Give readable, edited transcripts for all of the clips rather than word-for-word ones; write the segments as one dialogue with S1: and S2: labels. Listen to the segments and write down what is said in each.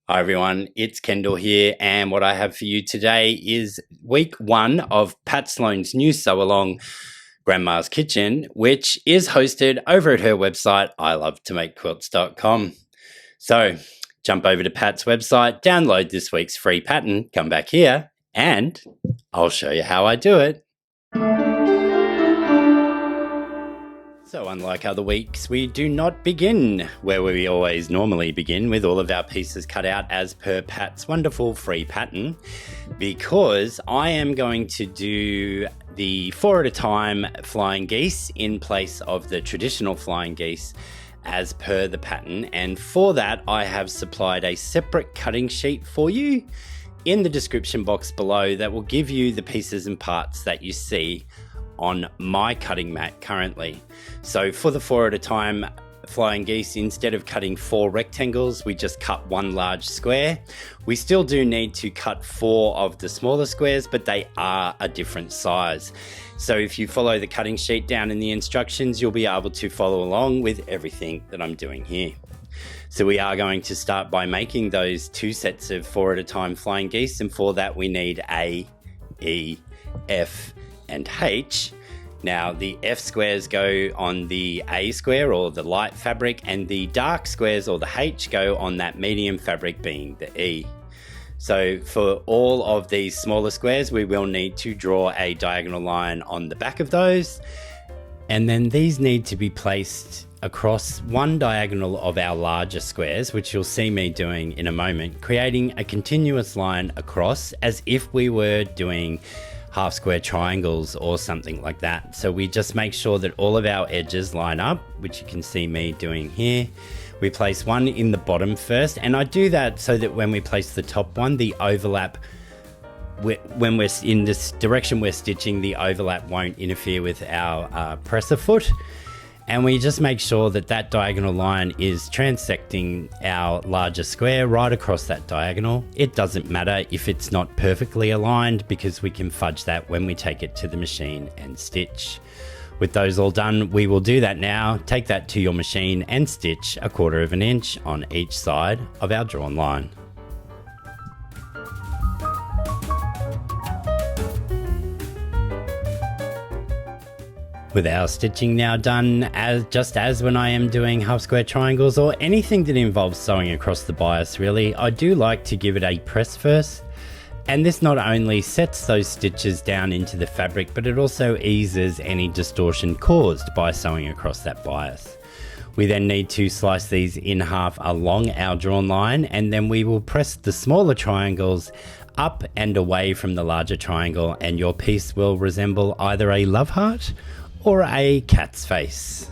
S1: Hi everyone, it's Kendall here, and what I have for you today is week 1 of Pat Sloan's new sew-along, Grandma's Kitchen, which is hosted over at her website, ilovetomakequilts.com. So jump over to Pat's website, download this week's free pattern, come back here, and I'll show you how I do it. So unlike other weeks, we do not begin where we always normally begin, with all of our pieces cut out as per Pat's wonderful free pattern, because I am going to do the 4 at a time flying geese in place of the traditional flying geese as per the pattern. And for that, I have supplied a separate cutting sheet for you in the description box below that will give you the pieces and parts that you see on my cutting mat currently. So for the 4 at a time flying geese, instead of cutting 4 rectangles, we just cut 1 large square. We still do need to cut 4 of the smaller squares, but they are a different size. So if you follow the cutting sheet down in the instructions, you'll be able to follow along with everything that I'm doing here. So we are going to start by making those 2 sets of 4 at a time flying geese, and for that we need A, E, F, and H. Now the F squares go on the A square or the light fabric, and the dark squares or the H go on that medium fabric being the E. So for all of these smaller squares, we will need to draw a diagonal line on the back of those, and then these need to be placed across one diagonal of our larger squares, which you'll see me doing in a moment, creating a continuous line across as if we were doing half square triangles or something like that. So we just make sure that all of our edges line up, which you can see me doing here. We place one in the bottom first, and I do that so that when we place the top one, the overlap, when we're in this direction we're stitching, the overlap won't interfere with our presser foot. And we just make sure that that diagonal line is transecting our larger square right across that diagonal. It doesn't matter if it's not perfectly aligned, because we can fudge that when we take it to the machine and stitch. With those all done, we will do that now. Take that to your machine and stitch 1/4 of an inch on each side of our drawn line. With our stitching now done, just as when I am doing half square triangles or anything that involves sewing across the bias really, I do like to give it a press first. And this not only sets those stitches down into the fabric, but it also eases any distortion caused by sewing across that bias. We then need to slice these in half along our drawn line, and then we will press the smaller triangles up and away from the larger triangle, and your piece will resemble either a love heart or a cat's face.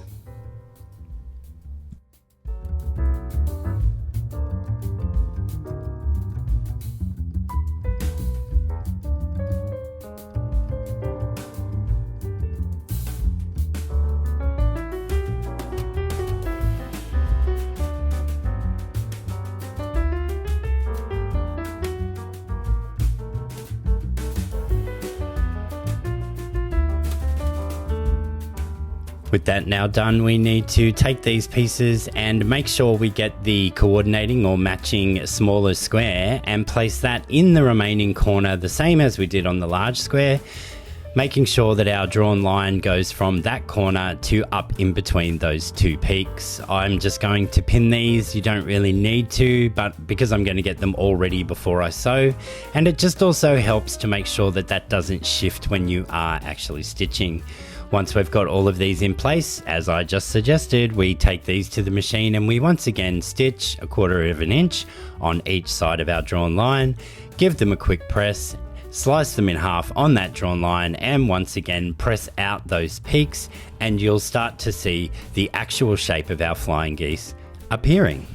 S1: With that now done, we need to take these pieces and make sure we get the coordinating or matching smaller square and place that in the remaining corner, the same as we did on the large square, making sure that our drawn line goes from that corner to up in between those 2 peaks. I'm just going to pin these. You don't really need to, but because I'm going to get them all ready before I sew, and it just also helps to make sure that that doesn't shift when you are actually stitching. Once we've got all of these in place, as I just suggested, we take these to the machine and we once again stitch 1/4 of an inch on each side of our drawn line, give them a quick press, slice them in half on that drawn line, and once again press out those peaks, and you'll start to see the actual shape of our flying geese appearing.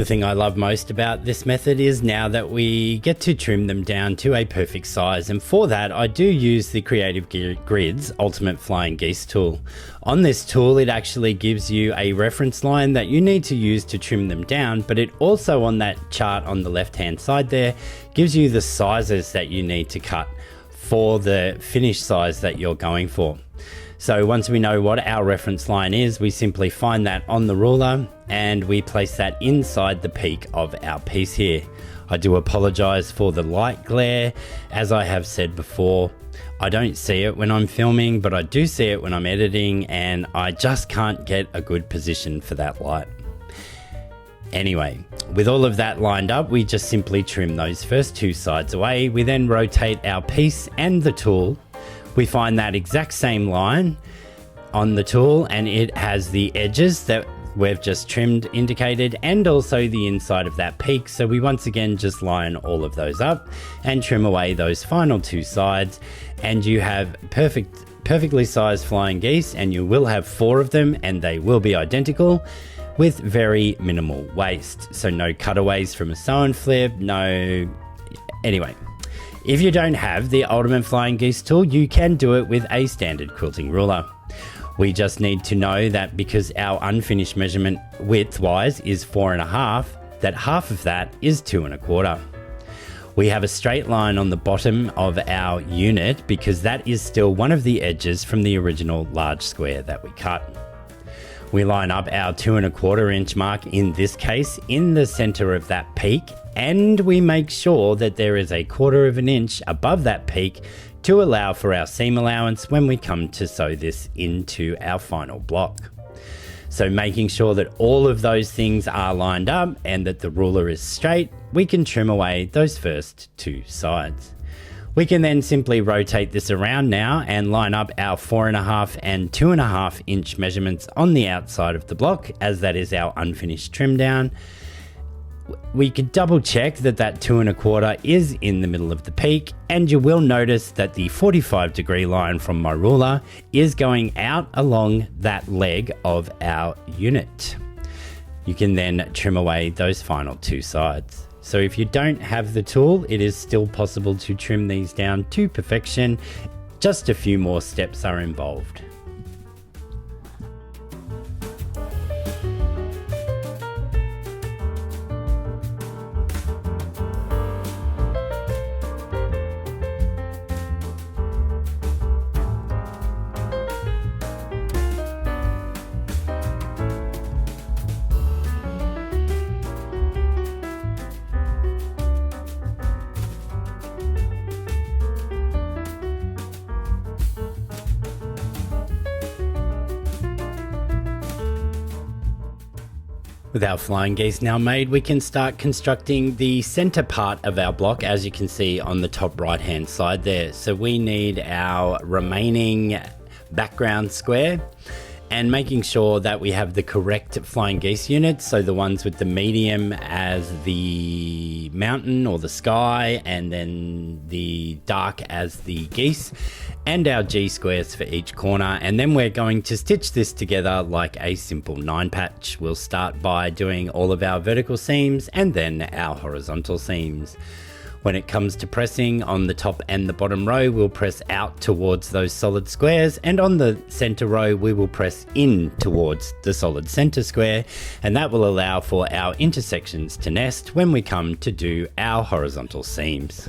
S1: The thing I love most about this method is now that we get to trim them down to a perfect size, and for that I do use the Creative Grids Ultimate Flying Geese tool. On this tool it actually gives you a reference line that you need to use to trim them down, but it also on that chart on the left hand side there gives you the sizes that you need to cut for the finished size that you're going for. So once we know what our reference line is, we simply find that on the ruler and we place that inside the peak of our piece here. I do apologize for the light glare. As I have said before, I don't see it when I'm filming, but I do see it when I'm editing, and I just can't get a good position for that light. Anyway, with all of that lined up, we just simply trim those first two sides away. We then rotate our piece and the tool. We find that exact same line on the tool, and it has the edges that we've just trimmed indicated, and also the inside of that peak. So we once again just line all of those up and trim away those final two sides, and you have perfectly sized flying geese, and you will have 4 of them, and they will be identical with very minimal waste. So no cutaways from a sew and flip, no... Anyway. If you don't have the Ultimate Flying Geese tool, you can do it with a standard quilting ruler. We just need to know that because our unfinished measurement width-wise is 4.5, that half of that is 2.25. We have a straight line on the bottom of our unit because that is still one of the edges from the original large square that we cut. We line up our 2.25 inch mark, in this case, in the center of that peak, and we make sure that there is 1/4 inch above that peak to allow for our seam allowance when we come to sew this into our final block. So making sure that all of those things are lined up and that the ruler is straight, we can trim away those first two sides. We can then simply rotate this around now and line up our 4.5 and 2.5 inch measurements on the outside of the block, as that is our unfinished trim down. We could double check that that 2.25 is in the middle of the peak, and you will notice that the 45-degree line from my ruler is going out along that leg of our unit. You can then trim away those final two sides. So if you don't have the tool, it is still possible to trim these down to perfection. Just a few more steps are involved. With our flying geese now made, we can start constructing the center part of our block, as you can see on the top right hand side there. So we need our remaining background square, and making sure that we have the correct flying geese units, so the ones with the medium as the mountain or the sky, and then the dark as the geese, and our G squares for each corner. And then we're going to stitch this together like a simple 9-patch. We'll start by doing all of our vertical seams and then our horizontal seams. When it comes to pressing on the top and the bottom row, we'll press out towards those solid squares, and on the center row we will press in towards the solid center square, and that will allow for our intersections to nest when we come to do our horizontal seams.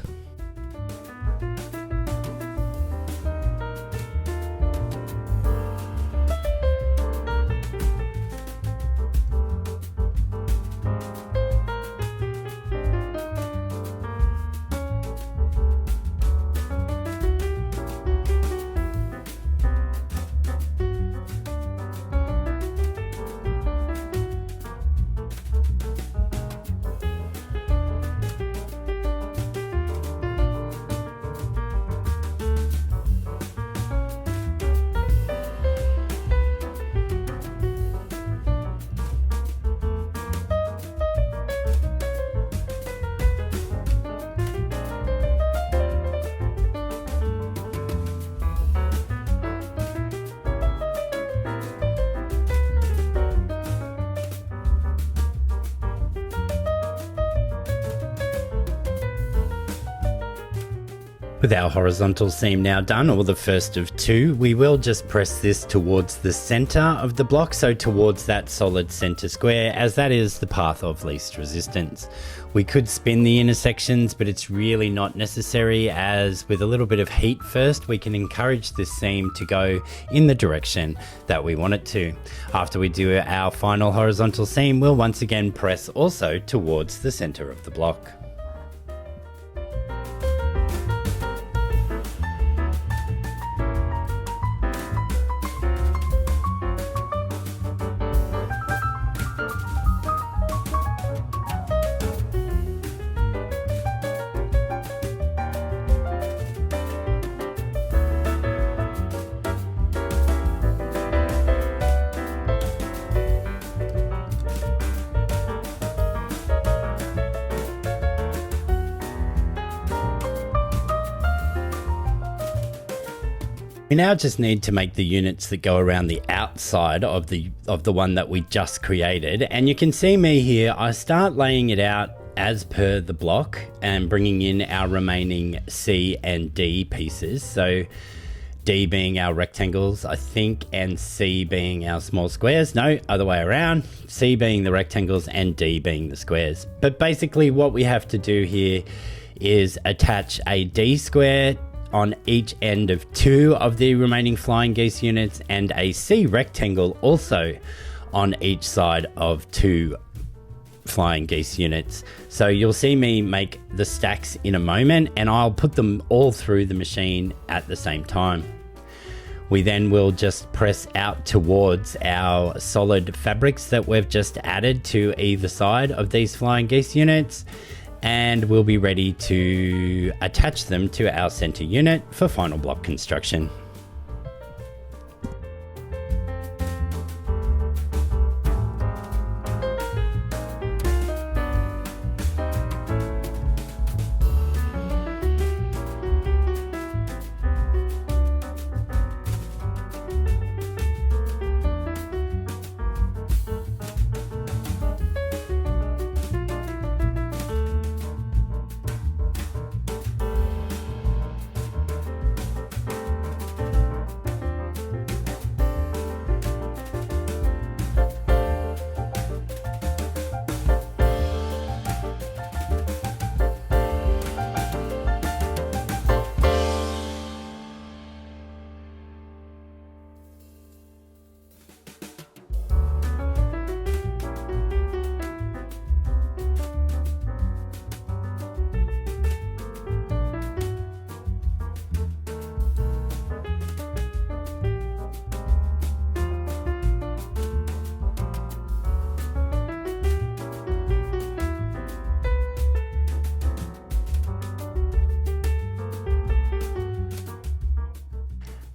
S1: With our horizontal seam now done, or the first of two, we will just press this towards the center of the block, so towards that solid center square, as that is the path of least resistance. We could spin the intersections, but it's really not necessary, as with a little bit of heat first, we can encourage this seam to go in the direction that we want it to. After we do our final horizontal seam, we'll once again press also towards the center of the block. We now just need to make the units that go around the outside of the one that we just created. And you can see me here, I start laying it out as per the block and bringing in our remaining C and D pieces. So D being our rectangles, I think, and C being our small squares. No, other way around. C being the rectangles and D being the squares. But basically what we have to do here is attach a D square on each end of two of the remaining flying geese units, and a C rectangle also on each side of two flying geese units. So you'll see me make the stacks in a moment, and I'll put them all through the machine at the same time. We then will just press out towards our solid fabrics that we've just added to either side of these flying geese units, and we'll be ready to attach them to our center unit for final block construction.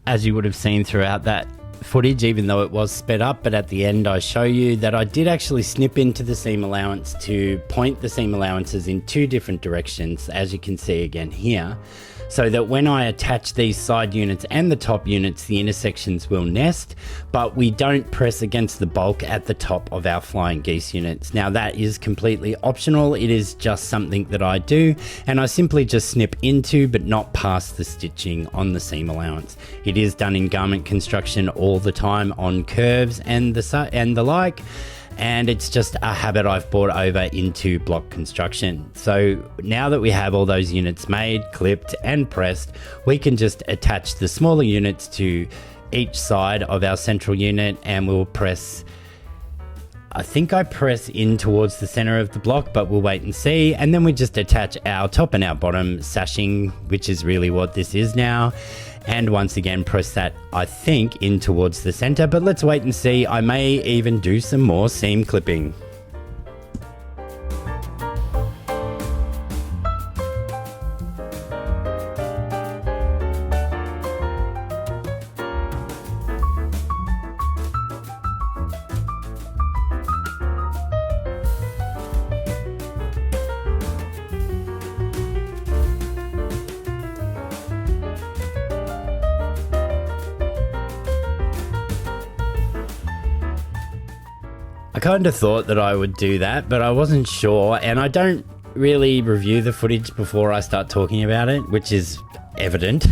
S1: As you would have seen throughout that footage, even though it was sped up, but at the end I show you that I did actually snip into the seam allowance to point the seam allowances in two different directions, as you can see again here, so that when I attach these side units and the top units, the intersections will nest, but we don't press against the bulk at the top of our flying geese units. Now that is completely optional, it is just something that I do, and I simply just snip into but not past the stitching on the seam allowance. It is done in garment construction all the time on curves and the like, and it's just a habit I've brought over into block construction. So now that we have all those units made, clipped and pressed, we can just attach the smaller units to each side of our central unit, and we'll press, I think I press in towards the center of the block, but we'll wait and see. And then we just attach our top and our bottom sashing, which is really what this is now. And once again, press that, I think, in towards the center, but let's wait and see. I may even do some more seam clipping. I kind of thought that I would do that, but I wasn't sure, and I don't really review the footage before I start talking about it, which is evident.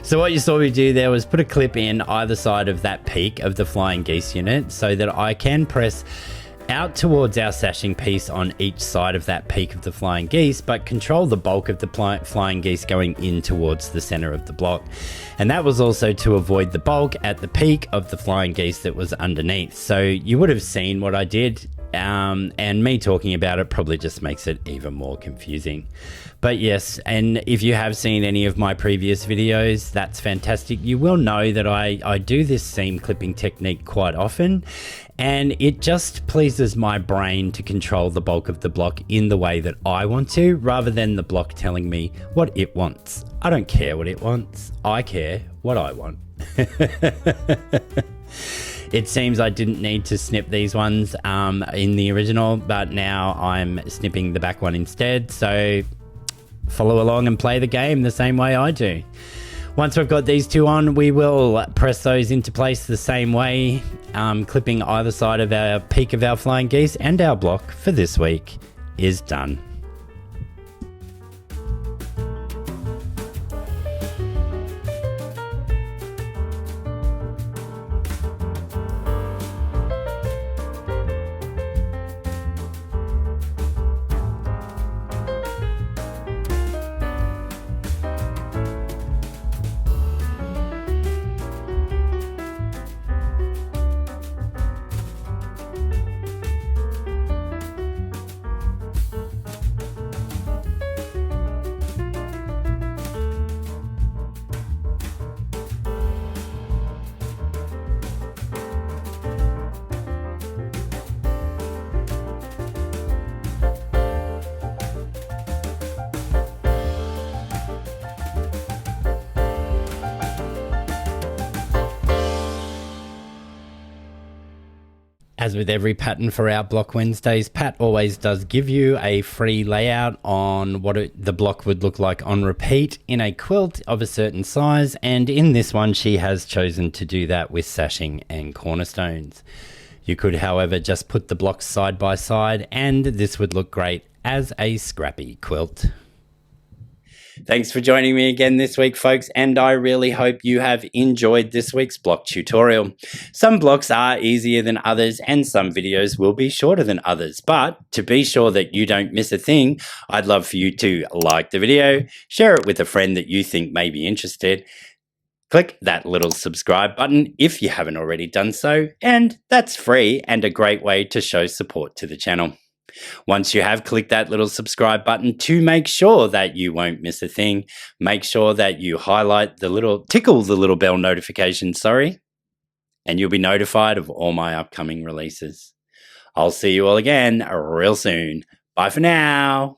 S1: So what you saw me do there was put a clip in either side of that peak of the flying geese unit so that I can press out towards our sashing piece on each side of that peak of the flying geese, but control the bulk of the flying geese going in towards the center of the block. And that was also to avoid the bulk at the peak of the flying geese that was underneath. So you would have seen what I did, and me talking about it probably just makes it even more confusing. But yes, and if you have seen any of my previous videos, that's fantastic. You will know that I do this seam clipping technique quite often, and it just pleases my brain to control the bulk of the block in the way that I want to, rather than the block telling me what it wants. I don't care what it wants. I care what I want. It seems I didn't need to snip these ones in the original, but now I'm snipping the back one instead. So follow along and play the game the same way I do. Once we've got these two on, we will press those into place the same way, clipping either side of our peak of our flying geese, and our block for this week is done. As with every pattern for our Block Wednesdays, Pat always does give you a free layout on what the block would look like on repeat in a quilt of a certain size, and in this one she has chosen to do that with sashing and cornerstones. You could, however, just put the blocks side by side and this would look great as a scrappy quilt. Thanks for joining me again this week, folks, and I really hope you have enjoyed this week's block tutorial. Some blocks are easier than others, and some videos will be shorter than others, but to be sure that you don't miss a thing, I'd love for you to like the video, share it with a friend that you think may be interested, click that little subscribe button if you haven't already done so, and that's free and a great way to show support to the channel. Once you have clicked that little subscribe button, to make sure that you won't miss a thing, make sure that you tickle the little bell notification, and you'll be notified of all my upcoming releases. I'll see you all again real soon. Bye for now.